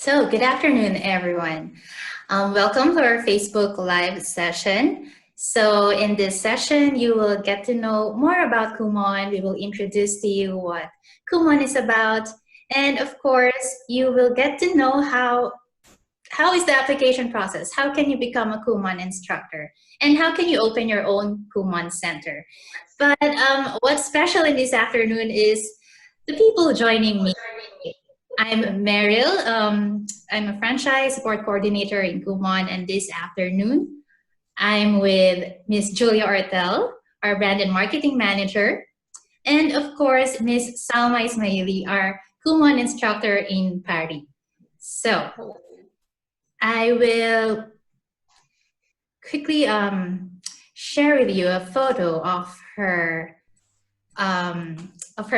So, good afternoon, everyone. Welcome to our Facebook Live session. So, in this session, you will get to know more about Kumon. We will introduce to you what Kumon is about. And of course, you will get to know how is the application process? How can you become a Kumon instructor? And how can you open your own Kumon center? But what's special in this afternoon is the people joining me. I'm Meryl. I'm a franchise support coordinator in Kumon, and this afternoon I'm with Miss Julia Ortel, our brand and marketing manager, and of course Miss Salma Ismaili, our Kumon instructor in Paris. So I will quickly share with you a photo of her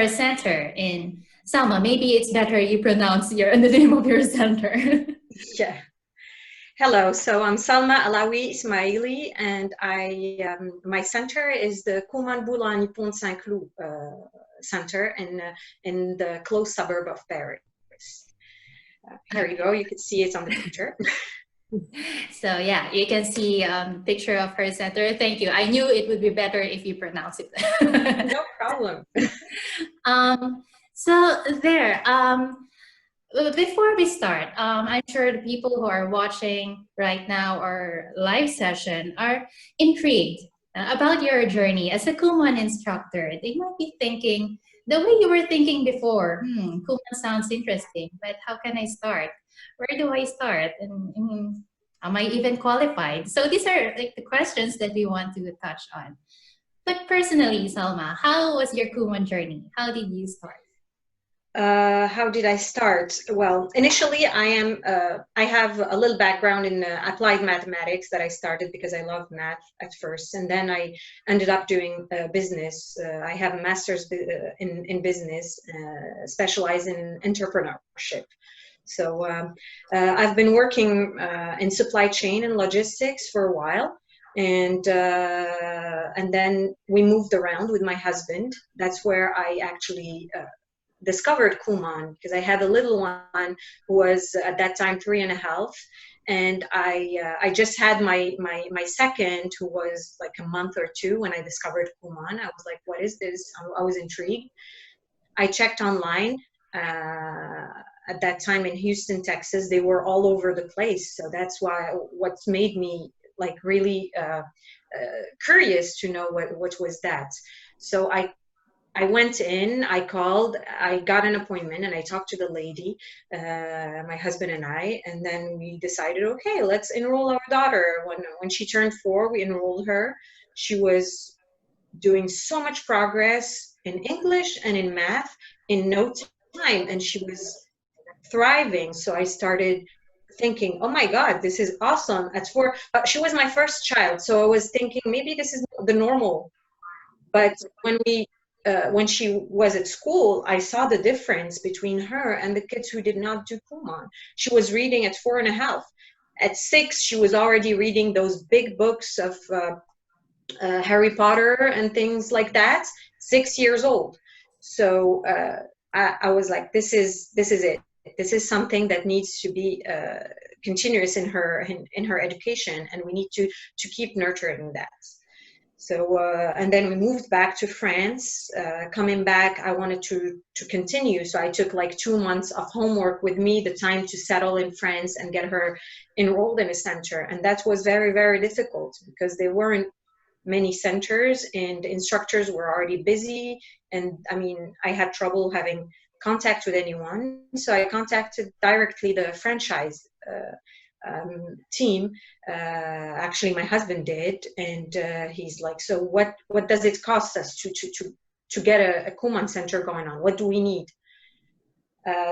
center in Salma. Maybe it's better you pronounce the name of your center. Yeah. Hello. So I'm Salma Ismaili, and my center is the Boulogne-Pont de Saint-Cloud center in the close suburb of Paris. Here you go. You can see it on the picture. So yeah, you can see a picture of her center. Thank you. I knew it would be better if you pronounce it. No problem. So there. Before we start, I'm sure the people who are watching right now our live session are intrigued about your journey as a Kumon instructor. They might be thinking the way you were thinking before. Kumon sounds interesting, but how can I start? Where do I start? And am I even qualified? So these are like the questions that we want to touch on. But personally, Salma, how was your Kumon journey? How did you start? How did I start? Well, initially I have a little background in applied mathematics that I started because I loved math at first, and then I ended up doing business. I have a master's in business, specialized in entrepreneurship. So I've been working in supply chain and logistics for a while. And then we moved around with my husband. That's where I actually discovered Kumon, because I had a little one who was at that time 3.5, and I just had my second, who was like a month or two when I discovered Kumon. I was like, what is this? I was intrigued. I checked online. At that time in Houston, Texas, they were all over the place. So that's what's made me like really curious to know what was that. So I went in, I called, I got an appointment, and I talked to the lady, my husband and I, and then we decided, okay, let's enroll our daughter. When she turned 4, we enrolled her. She was doing so much progress in English and in math in no time, and she was thriving. So I started thinking, oh my God, this is awesome. At 4, she was my first child, so I was thinking maybe this is the normal. But when she was at school, I saw the difference between her and the kids who did not do Kumon. She was reading at 4.5. At 6, she was already reading those big books of Harry Potter and things like that. 6 years old. So I was like, this is it. This is something that needs to be continuous in her education, and we need to keep nurturing that. So and then we moved back to France. Coming back, I wanted to continue. So I took like 2 months of homework with me, the time to settle in France and get her enrolled in a center. And that was very, very difficult because there weren't many centers and instructors were already busy. And I mean, I had trouble having contact with anyone. So I contacted directly the franchise team. Actually, my husband did, and he's like, so what does it cost us to get a Kumon center going on? What do we need?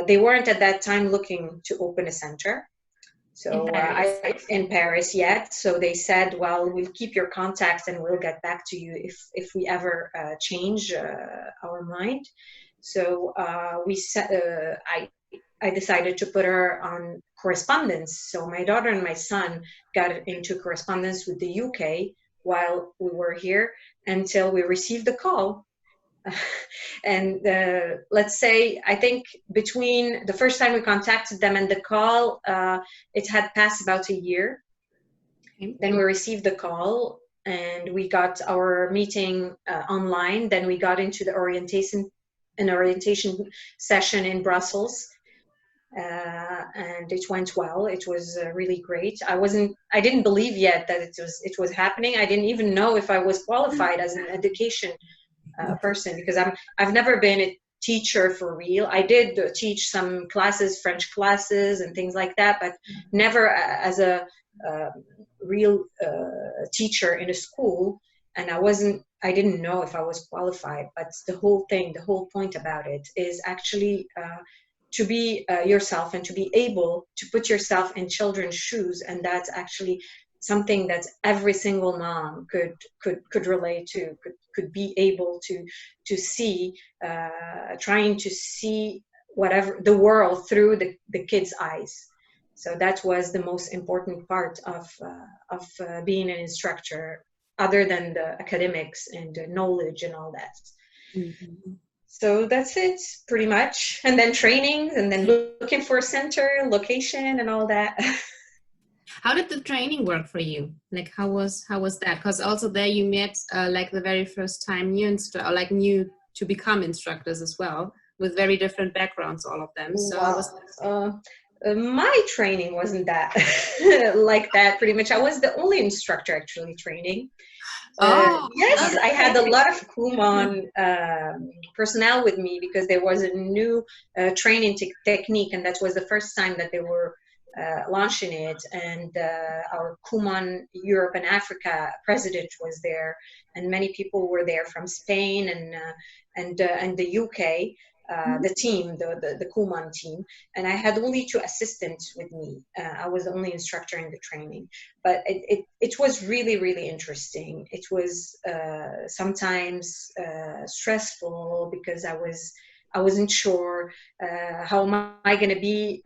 They weren't at that time looking to open a center, so in Paris yet. So they said, well, we'll keep your contacts and we'll get back to you if we ever change our mind. So I decided to put her on correspondence. So my daughter and my son got into correspondence with the UK while we were here, until we received a call And let's say, I think between the first time we contacted them and the call, it had passed about a year. Okay. Then we received the call and we got our meeting online. Then we got into the orientation session in Brussels. And it went well. It was really great. I didn't believe yet that it was happening. I didn't even know if I was qualified as an education person, because I've never been a teacher for real. I did teach some classes, French classes and things like that, but never as a real teacher in a school. And I didn't know if I was qualified. But the whole point about it is actually to be yourself and to be able to put yourself in children's shoes. And that's actually something that every single mom could relate to, could be able to see, trying to see whatever the world through the kids' eyes. So that was the most important part of being an instructor, other than the academics and the knowledge and all that. Mm-hmm. So that's it, pretty much. And then trainings, and then looking for a center, location, and all that. How did the training work for you? Like, how was that? Because also there you met like the very first time new to become instructors as well, with very different backgrounds, all of them. So wow. My training wasn't that like that, pretty much. I was the only instructor actually training. Yes, I had a lot of Kumon personnel with me, because there was a new training technique, and that was the first time that they were launching it. And our Kumon Europe and Africa president was there, and many people were there from Spain and the UK. The team, the Kumon team, and I had only 2 assistants with me. I was the only instructor in the training, but it was really, really interesting. It was sometimes stressful, because I wasn't sure how am I going to be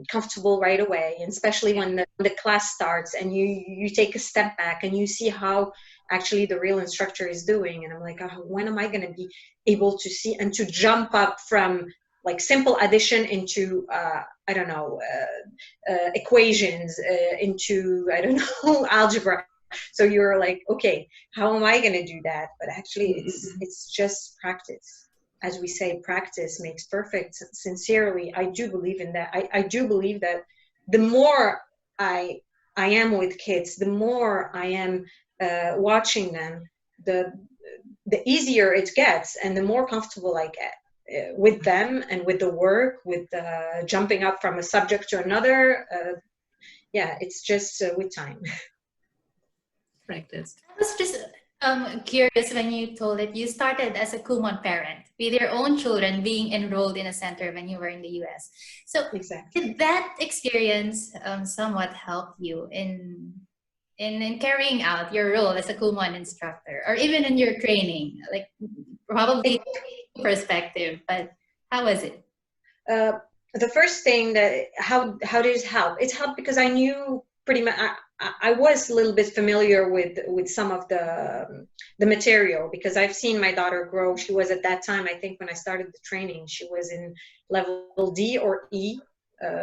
comfortable right away, and especially when the class starts and you take a step back and you see how actually the real instructor is doing. And I'm like, oh, when am I going to be able to see and to jump up from like simple addition into I don't know, equations, into I don't know, algebra. So you're like, okay, how am I going to do that? But actually it's just practice. As we say, practice makes perfect. Sincerely, I do believe in that. I do believe that the more I am with kids, the more I am watching them, the easier it gets, and the more comfortable I get with them and with the work, with jumping up from a subject to another. Yeah, it's just with time. Practice. I was just curious when you told it you started as a Kumon parent with your own children being enrolled in a center when you were in the US. So exactly. Did that experience somewhat help you in carrying out your role as a Kumon instructor, or even in your training? Like, probably perspective, but how was it? The first thing that how did it help? It helped because I knew pretty much. I was a little bit familiar with some of the material, because I've seen my daughter grow. She was at that time, I think when I started the training, she was in level D or E.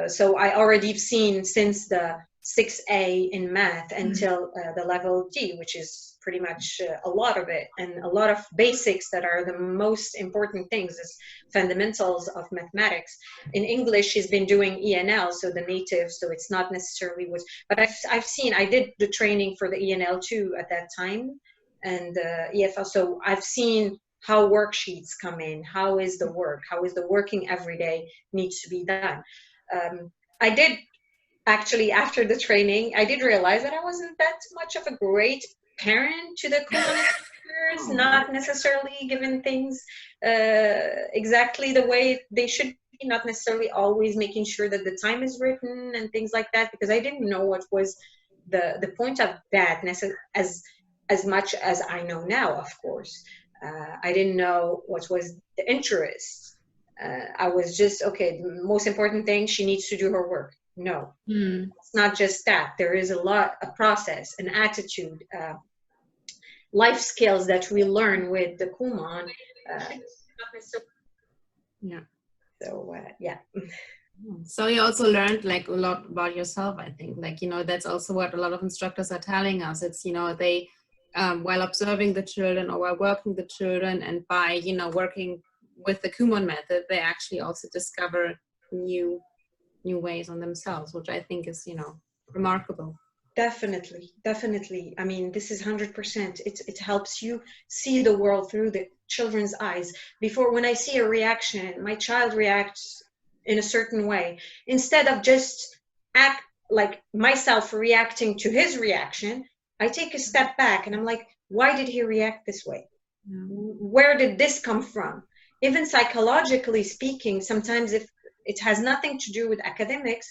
So I already seen since the 6A in math until the level D, which is pretty much a lot of it, and a lot of basics that are the most important things as fundamentals of mathematics. In English, she's been doing ENL, so the native, so it's not necessarily what, but I did the training for the ENL too at that time, and EFL, so I've seen how worksheets come in, how is the working every day needs to be done. I did actually, after the training, I did realize that I wasn't that much of a great parent to the Kumon instructors, not necessarily given things exactly the way they should be, not necessarily always making sure that the time is written and things like that, because I didn't know what was the point of that as much as I know now, of course. I didn't know what was the interest. I was just, okay, the most important thing, she needs to do her work. No, it's not just that. There is a process, an attitude, life skills that we learn with the Kumon Yeah. So yeah. So you also learned like a lot about yourself, I think. Like, you know, that's also what a lot of instructors are telling us. It's, you know, they, while observing the children or while working the children and by, you know, working with the Kumon method, they actually also discover new ways on themselves, which I think is, you know, remarkable. Definitely, definitely. I mean, this is 100%. It helps you see the world through the children's eyes. Before, when I see a reaction, my child reacts in a certain way. Instead of just act like myself reacting to his reaction, I take a step back and I'm like, why did he react this way? Where did this come from? Even psychologically speaking, sometimes if it has nothing to do with academics,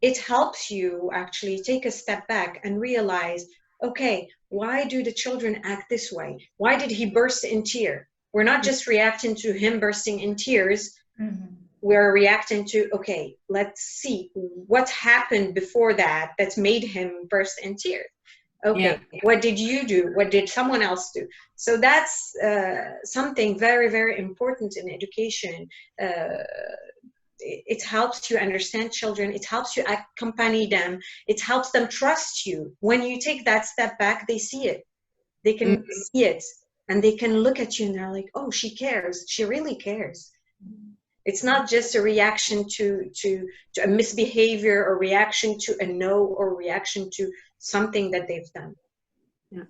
it helps you actually take a step back and realize, okay, why do the children act this way? Why did he burst in tears? We're not just reacting to him bursting in tears. Mm-hmm. We're reacting to, okay, let's see what happened before that that's made him burst in tears. Okay, yeah. What did you do? What did someone else do? So that's something very, very important in education. It helps you understand children. It helps you accompany them. It helps them trust you. When you take that step back, they see it. They can see it, and they can look at you and they're like, oh, she cares. She really cares. It's not just a reaction to a misbehavior or reaction to a no or reaction to something that they've done. Yeah.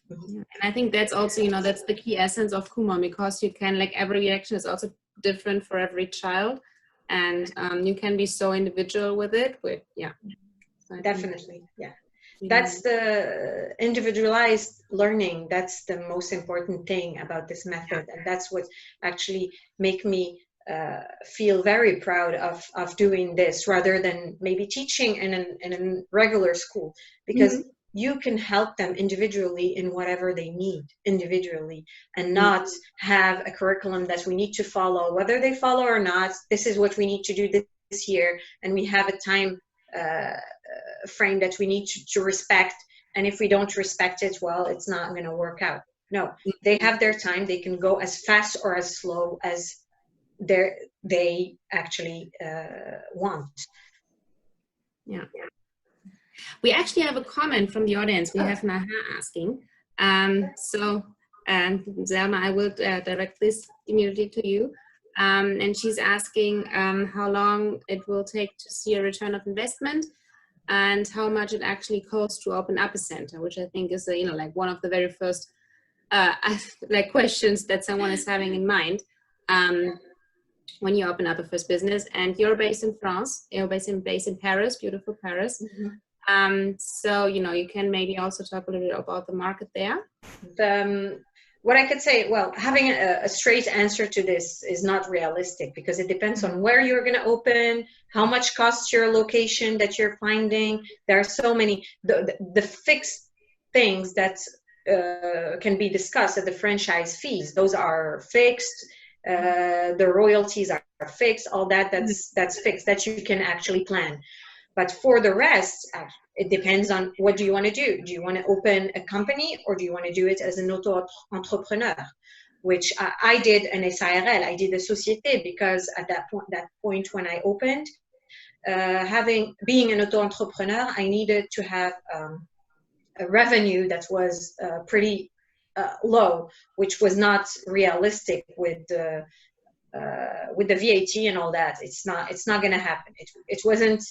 Yeah. And I think that's also, you know, that's the key essence of Kumon, because you can, like, every reaction is also different for every child. And you can be so individual with it. Yeah. So definitely. Yeah. That's the individualized learning. That's the most important thing about this method. And that's what actually make me feel very proud of doing this rather than maybe teaching in a regular school, because you can help them individually in whatever they need individually, and not have a curriculum that we need to follow. Whether they follow or not, this is what we need to do this year, and we have a time frame that we need to respect. And if we don't respect it, well, it's not going to work out. No, they have their time. They can go as fast or as slow as they actually want. Yeah. We actually have a comment from the audience. We have Naha asking. So, Salma, I will direct this immediately to you. And she's asking how long it will take to see a return of investment, and how much it actually costs to open up a center, which I think is, you know, like one of the very first like questions that someone is having in mind when you open up a first business. And you're based in France. You're based in Paris, beautiful Paris. So, you know, you can maybe also talk a little bit about the market there. What I could say, well, having a straight answer to this is not realistic, because it depends on where you're going to open, how much costs your location that you're finding. There are so many, the fixed things that can be discussed at the franchise fees. Those are fixed. The royalties are fixed. All that's fixed, that you can actually plan. But for the rest, it depends on what do you want to do. Do you want to open a company, or do you want to do it as an auto-entrepreneur? Which I did an SARL, I did a société, because at that point when I opened, being an auto-entrepreneur, I needed to have a revenue that was pretty low, which was not realistic with the VAT and all that. It's not going to happen. It wasn't.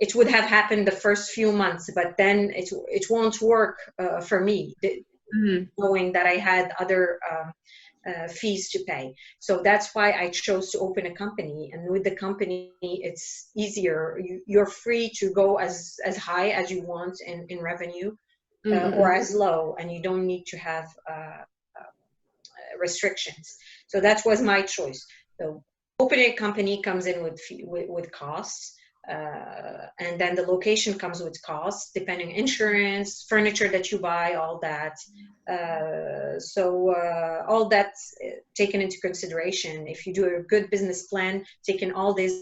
It would have happened the first few months, but then it won't work for me, knowing that I had other fees to pay. So that's why I chose to open a company. And with the company, it's easier. You're free to go as high as you want in revenue, or as low, and you don't need to have restrictions. So that was my choice. So opening a company comes in with costs. And then the location comes with costs, depending on insurance, furniture that you buy, all that. So all that's taken into consideration. If you do a good business plan, taking all these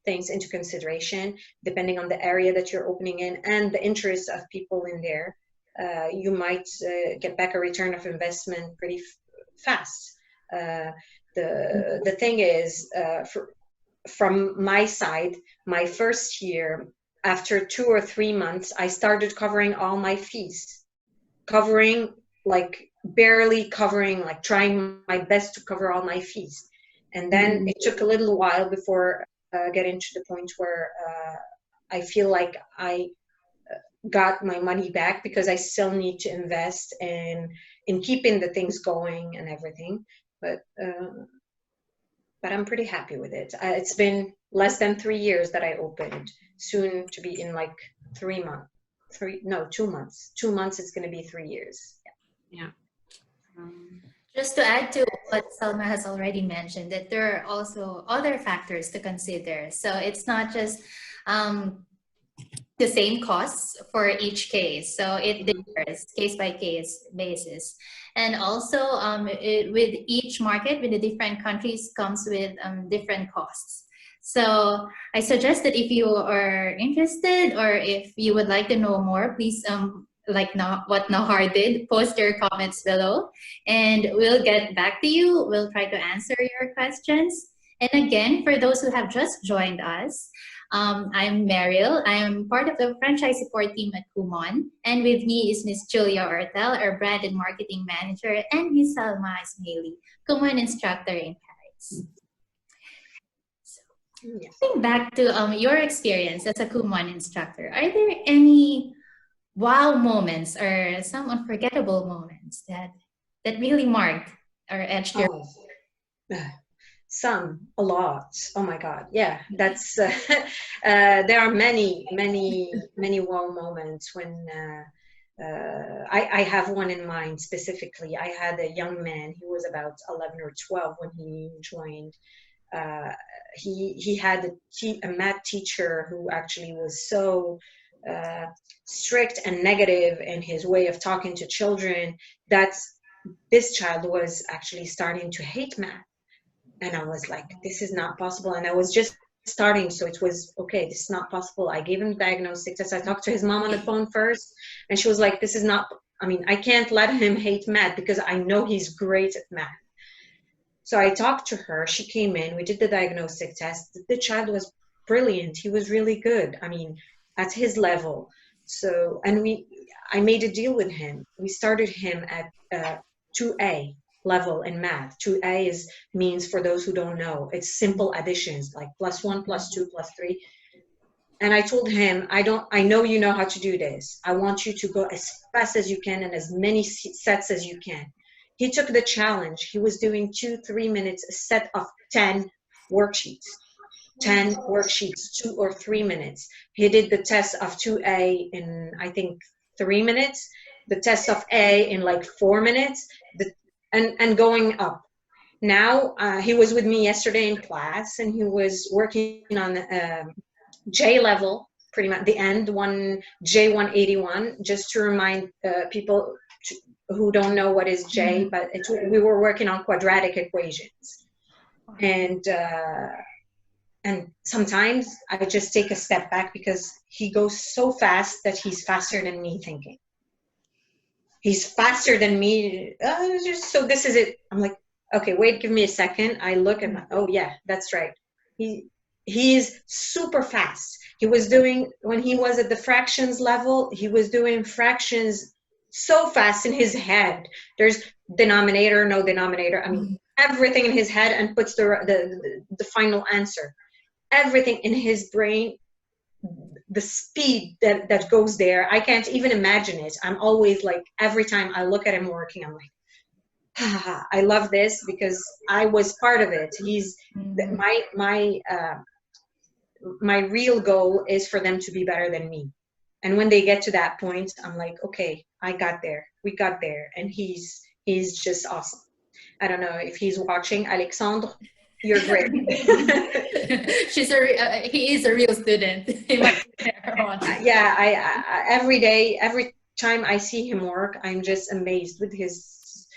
things into consideration, depending on the area that you're opening in and the interest of people in there, you might get back a return of investment fast. The thing is, from my side, my first year, after 2 or 3 months, I started covering all my fees, covering, like barely covering, like trying my best to cover all my fees. And then it took a little while before getting to the point where I feel like I got my money back, because I still need to invest in keeping the things going and everything. But I'm pretty happy with it. It's been less than 3 years that I opened, soon to be in like 2 months. 2 months, it's going to be 3 years. Yeah. Just to add to what Salma has already mentioned, that there are also other factors to consider. So it's not just the same costs for each case. So it differs case by case basis. And also with each market, with the different countries, comes with different costs. So I suggest that if you are interested, or if you would like to know more, please like what Nahar did, post your comments below and we'll get back to you. We'll try to answer your questions. And again, for those who have just joined us, I'm Meryl. I am part of the franchise support team at Kumon, and with me is Miss Julia Ortel, our brand and marketing manager, and Miss Salma Ismaili, Kumon instructor in Paris. So, going back to your experience as a Kumon instructor, are there any wow moments or some unforgettable moments that really marked or etched your a lot. Oh my God. Yeah, that's, there are many wow moments when, I have one in mind specifically. I had a young man, he was about 11 or 12 when he joined. He had a math teacher who actually was so strict and negative in his way of talking to children that this child was actually starting to hate math. And I was like, this is not possible. And I was just starting, so it was, okay, this is not possible. I gave him the diagnostic test. I talked to his mom on the phone first, and she was like, this is not, I mean, I can't let him hate math because I know he's great at math. So I talked to her, she came in, we did the diagnostic test. The child was brilliant. He was really good. I mean, at his level. So, and I made a deal with him. We started him at 2A level in math. 2A means, for those who don't know, it's simple additions, like +1, +2, +3. And I told him, I know you know how to do this. I want you to go as fast as you can and as many sets as you can. He took the challenge. He was doing 2-3 minutes, a set of 10 worksheets. 10 worksheets, 2 or 3 minutes. He did the test of 2A in, I think, 3 minutes, the test of A in like 4 minutes, and going up. Now, he was with me yesterday in class, and he was working on J level, pretty much the end, J181, just to remind people who don't know what is J, but we were working on quadratic equations. And sometimes I just take a step back because he goes so fast that he's faster than me thinking. He's faster than me. So this is it. I'm like, okay, wait, give me a second. I look and oh yeah, that's right. He is super fast. He was doing, when he was at the fractions level, he was doing fractions so fast in his head. There's denominator, no denominator. I mean, everything in his head, and puts the final answer. Everything in his brain, the speed that goes there, I can't even imagine it. I'm always like, every time I look at him working, I'm like, I love this because I was part of it. He's my real goal is for them to be better than me. And when they get to that point, I'm like, okay, I got there. We got there. And he's just awesome. I don't know if he's watching. Alexandre, you're great. He is a real student. Yeah, I every day, every time I see him work, I'm just amazed with his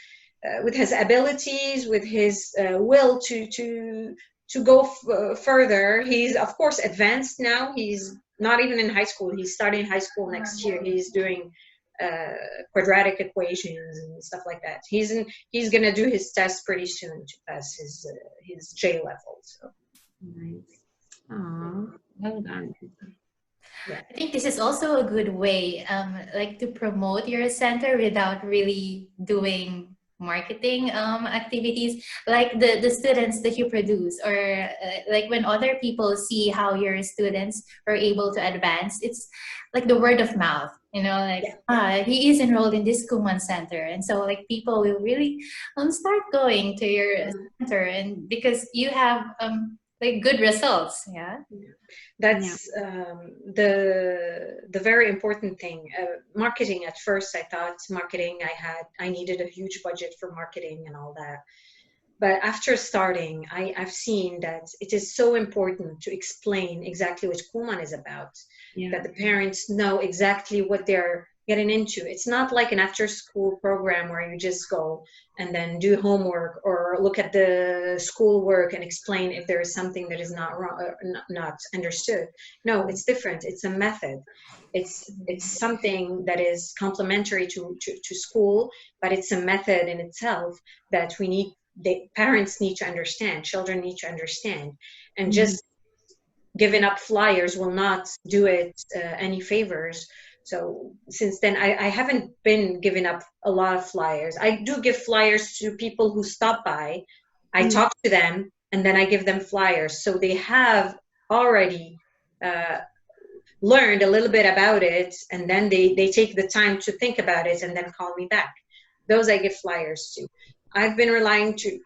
abilities, with his will to go further. He's of course advanced now. He's not even in high school. He's starting high school next year. He's doing quadratic equations and stuff like that. He's gonna do his test pretty soon to pass his J level. So Nice. Oh, well done. yeah. I think this is also a good way, like to promote your center without really doing marketing activities, like the students that you produce, or like when other people see how your students are able to advance, it's like the word of mouth, like he is enrolled in this Kumon center, and so like people will really start going to your center, and because you have like good results. That's the very important thing. Marketing, at first I thought marketing, I needed a huge budget for marketing and all that, but after starting I've seen that it is so important to explain exactly what Kumon is about, that the parents know exactly what they're getting into. It's not like an after school program where you just go and then do homework or look at the school work and explain if there is something that is not wrong or not understood. No, it's different. It's a method. It's something that is complementary to school, but it's a method in itself that the parents need to understand, children need to understand, and just giving up flyers will not do it any favors. So since then, I haven't been giving up a lot of flyers. I do give flyers to people who stop by. I talk to them, and then I give them flyers. So they have already learned a little bit about it, and then they take the time to think about it and then call me back. Those I give flyers to. I've been relying to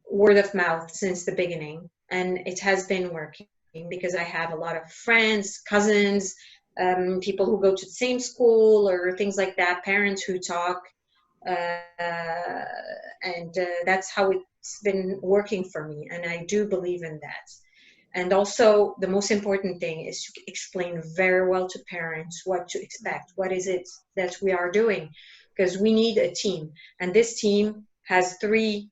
word of mouth since the beginning, and it has been working because I have a lot of friends, cousins, people who go to the same school or things like that, parents who talk, and that's how it's been working for me, and I do believe in that. And also the most important thing is to explain very well to parents what to expect, what is it that we are doing, because we need a team, and this team has three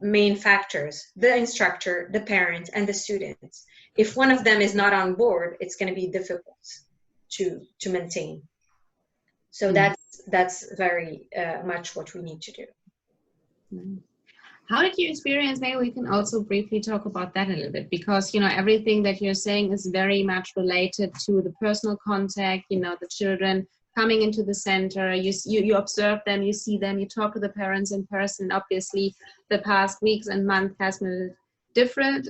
main factors: the instructor, the parent, and the students. If one of them is not on board, it's going to be difficult to maintain. So that's very much what we need to do. How did you experience, maybe we can also briefly talk about that a little bit, because everything that you're saying is very much related to the personal contact, the children coming into the center, you observe them, you see them, you talk to the parents in person. Obviously the past weeks and months has been different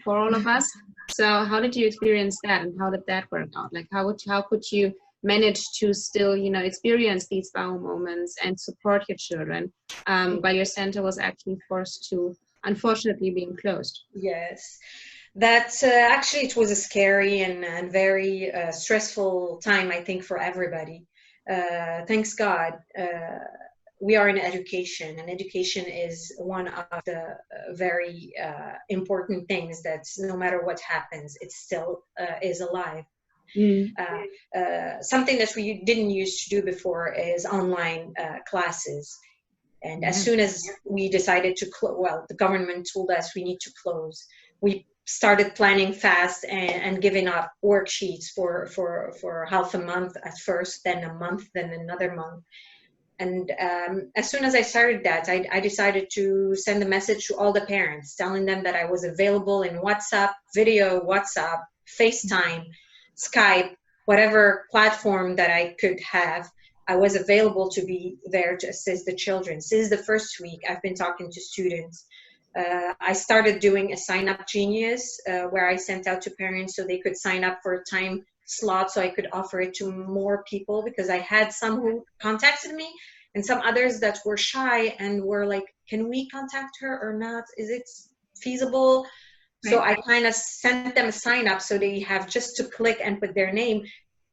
for all of us. So how did you experience that, and how did that work out? Like how could you manage to still experience these wow moments and support your children while your center was actually forced to, unfortunately, being closed? Yes, that actually it was a scary and very stressful time, I think, for everybody. Thanks God, we are in education, and education is one of the very important things that no matter what happens, it still is alive. Something that we didn't used to do before is online classes. And as soon as we decided to close, well, the government told us we need to close, we started planning fast and giving up worksheets for half a month at first, then a month, then another month. And as soon as I started that, I decided to send a message to all the parents, telling them that I was available in WhatsApp, video, WhatsApp, FaceTime, Skype, whatever platform that I could have. I was available to be there to assist the children. Since the first week, I've been talking to students. I started doing a Sign Up Genius where I sent out to parents so they could sign up for a time slot so I could offer it to more people, because I had some who contacted me and some others that were shy and were like, can we contact her or not? Is it feasible? Right. So I kind of sent them a sign up so they have just to click and put their name,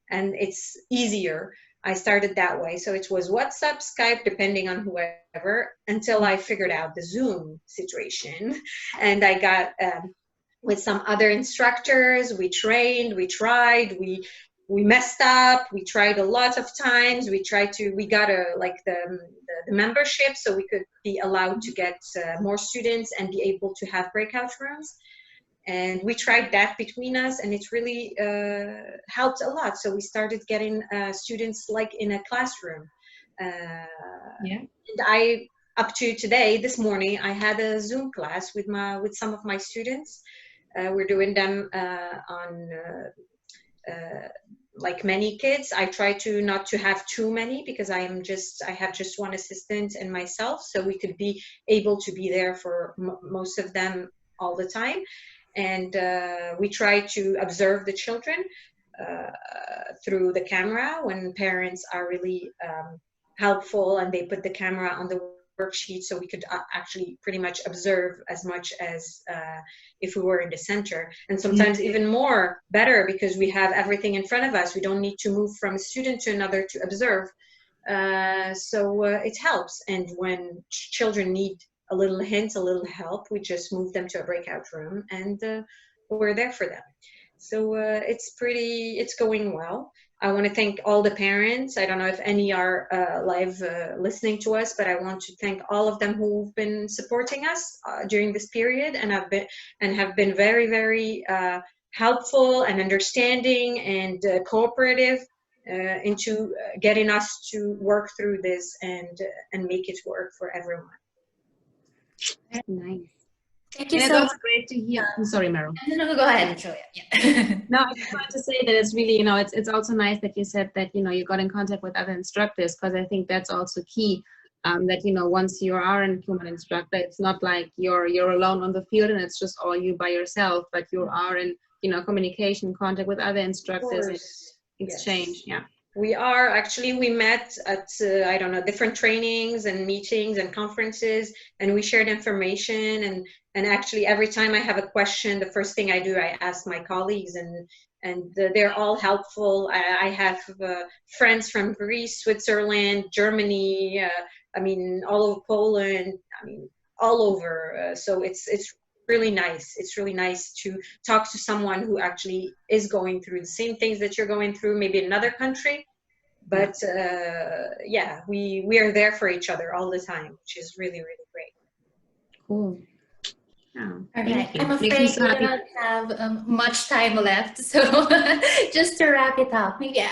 and it's easier. I started that way. So it was WhatsApp, Skype, depending on whoever, until I figured out the Zoom situation. And I got with some other instructors, we trained, we tried, we messed up, we tried a lot of times. We got the membership so we could be allowed to get more students and be able to have breakout rooms. And we tried that between us, and it really helped a lot. So we started getting students like in a classroom. Yeah. And up to today, this morning, I had a Zoom class with some of my students. We're doing them on like many kids. I try to not to have too many, because I have just one assistant and myself, so we could be able to be there for most of them all the time. And we try to observe the children through the camera when parents are really helpful, and they put the camera on the worksheet, so we could actually pretty much observe as much as if we were in the center, and sometimes even more better, because we have everything in front of us. We don't need to move from a student to another to observe. So it helps. And when children need a little hint, a little help, we just move them to a breakout room, and we're there for them. So it's going well. I want to thank all the parents. I don't know if any are live listening to us, but I want to thank all of them who've been supporting us during this period, and have been very, very helpful and understanding and cooperative into getting us to work through this and make it work for everyone. Nice. Thank you and so it's much. also great to hear. I'm sorry, Meryl. No, go ahead, Julia. Yeah. No, I just wanted to say that it's really, it's also nice that you said that, you got in contact with other instructors, because I think that's also key. That, once you are a Kumon instructor, it's not like you're alone on the field and it's just all you by yourself, but you are in, communication, contact with other instructors, and exchange. Yes. Yeah. We met at, I don't know, different trainings and meetings and conferences, and we shared information. And actually, every time I have a question, the first thing I do, I ask my colleagues, and they're all helpful. I have friends from Greece, Switzerland, Germany, all over Poland, all over. So it's really nice. It's really nice to talk to someone who actually is going through the same things that you're going through, maybe in another country. But yeah, we are there for each other all the time, which is really, really great. Cool. Oh, All right. you. I'm afraid we don't have much time left, so just to wrap it up, maybe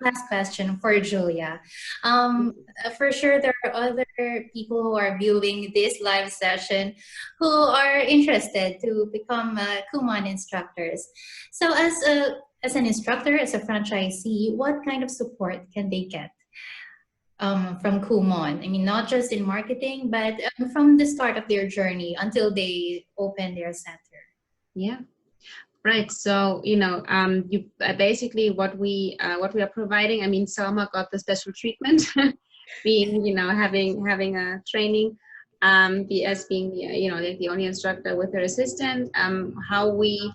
last question for Julia. For sure, there are other people who are viewing this live session who are interested to become Kumon instructors. So, as an instructor, as a franchisee, what kind of support can they get from Kumon? I mean, not just in marketing, but from the start of their journey until they open their center. Yeah, right. So you basically what we are providing. I mean, Salma got the special treatment, being having a training, as being the only instructor with her assistant. How we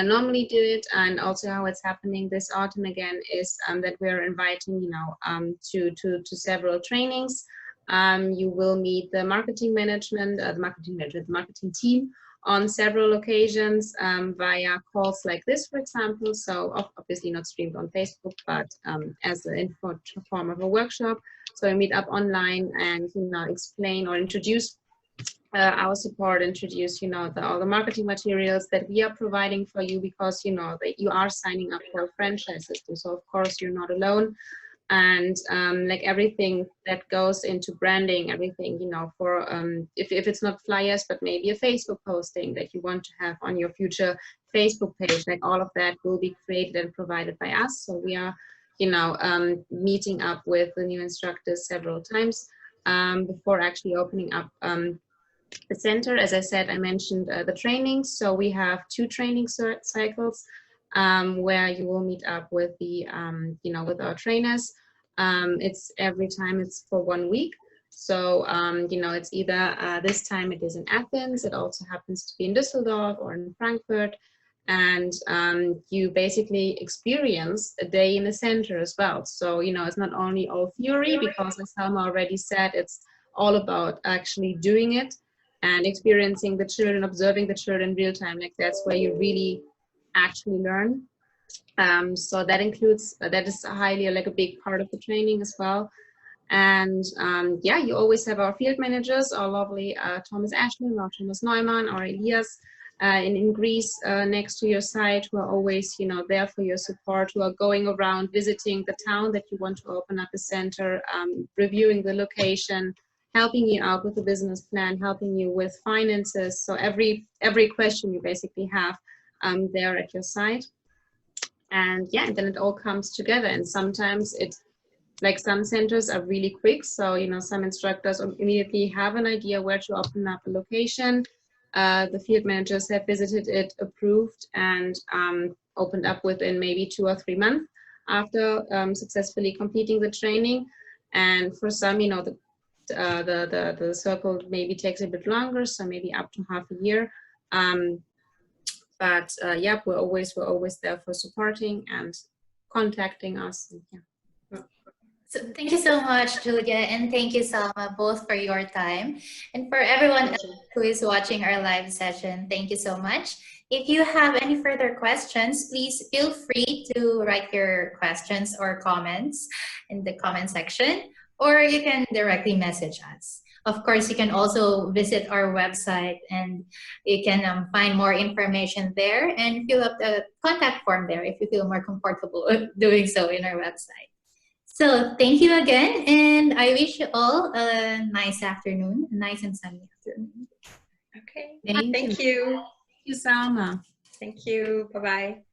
normally do it, and also how it's happening this autumn again, is that we're inviting to several trainings. You will meet the marketing management, the marketing team on several occasions via calls like this, for example. So obviously not streamed on Facebook, but as an form of a workshop. So we meet up online and explain or introduce our support, introduce all the marketing materials that we are providing for you, because that you are signing up for a franchise system. So of course you're not alone. And like everything that goes into branding, everything for if it's not flyers, but maybe a Facebook posting that you want to have on your future Facebook page, like all of that will be created and provided by us. So we are meeting up with the new instructors several times before actually opening up the center. As I said, I mentioned the trainings. So we have 2 training cycles where you will meet up with the with our trainers. It's every time it's for 1 week. So it's either this time it is in Athens. It also happens to be in Düsseldorf or in Frankfurt. And you basically experience a day in the center as well. So it's not only all theory, because as Salma already said, it's all about actually doing it and experiencing the children, observing the children in real time. Like that's where you really actually learn. So that includes, that is highly like a big part of the training as well. And yeah, you always have our field managers, our lovely Thomas Ashman, or Thomas Neumann, or Elias, in Greece next to your site, who are always, you know, there for your support, who are going around visiting the town that you want to open up a center, reviewing the location, helping you out with the business plan, helping you with finances. So every question you basically have there at your site. And yeah, then it all comes together. And sometimes it's like some centers are really quick. So, you know, some instructors immediately have an idea where to open up a location. The field managers have visited it, approved, and opened up within maybe 2 or 3 months after successfully completing the training. And for some, you know, the circle maybe takes a bit longer, so maybe up to half a year. But yeah, we're always there for supporting and contacting us. And, yeah. So thank you so much, Julia, and thank you, Salma, both for your time. And for everyone else who is watching our live session, thank you so much. If you have any further questions, please feel free to write your questions or comments in the comment section, or you can directly message us. Of course, you can also visit our website and you can find more information there and fill up the contact form there if you feel more comfortable doing so in our website. So thank you again, and I wish you all a nice afternoon, a nice and sunny afternoon. Okay. Thank Thank you. you, Salma. Thank you. Bye-bye.